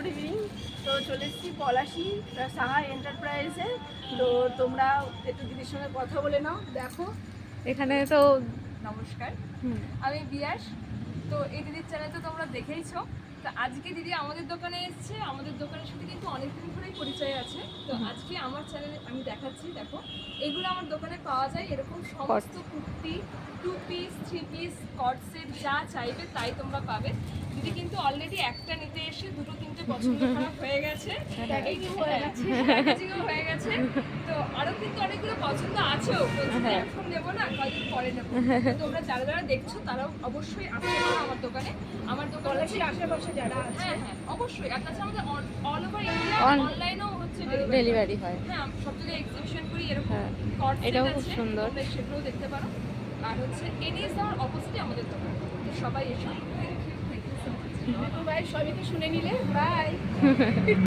Good evening. তো চলে এসেছি পলাশি সাহা এন্টারপ্রাইজে। তো তোমরা একটু দিদির সঙ্গে কথা বলে নাও। দেখো এখানে তো নমস্কার, আমি বিয়াস। তো এই দিদির চ্যানেল তো তোমরা দেখেইছো। তো আজকে দিদি আমাদের দোকানে এসেছে। আমাদের দোকানের সাথে কিন্তু অনেকদিন ধরেই পরিচয় আছে। তো আজকে আমার চ্যানেলে আমি দেখাচ্ছি, দেখো এগুলো আমার দোকানে পাওয়া যায়। এরকম সমস্ত কুর্তি, 2 পিস 3 পিস কট সেট যা চাইবে তাই তোমরা পাবে। দিদি কিন্তু অলরেডি একটা নিতে এসে দুটো তিনটে পছন্দ করা হয়ে গেছে, প্যাকেজিংও হয়ে গেছে। তো আরো কিন্তু অনেকগুলো পছন্দ আছেও, এখন নেবো না, কয়েকদিন পরে নেবো। তো তোমরা যারা যারা দেখছো তারাও অবশ্যই আসতে পারো আমার দোকানে। আমার দোকানে পলাশির আশেপাশে যারা আছে, হ্যাঁ হ্যাঁ অবশ্যই। আর তাছাড়া আমাদের অল ওভার ইন্ডিয়া অনলাইনেও হচ্ছে ডেলিভারি হয়। হ্যাঁ, সব জায়গায় এক্সিবিশন করি এরকম। হ্যাঁ, কট এটাও সেট খুব আছে, সুন্দর। তোমরা সেগুলোও দেখতে পারো। আর হচ্ছে এনএস আর অপোজিটে আমাদের দোকান। তো সবাই এসো। Thank you so much. Bye, সবই তো শুনে নিলে। বাই।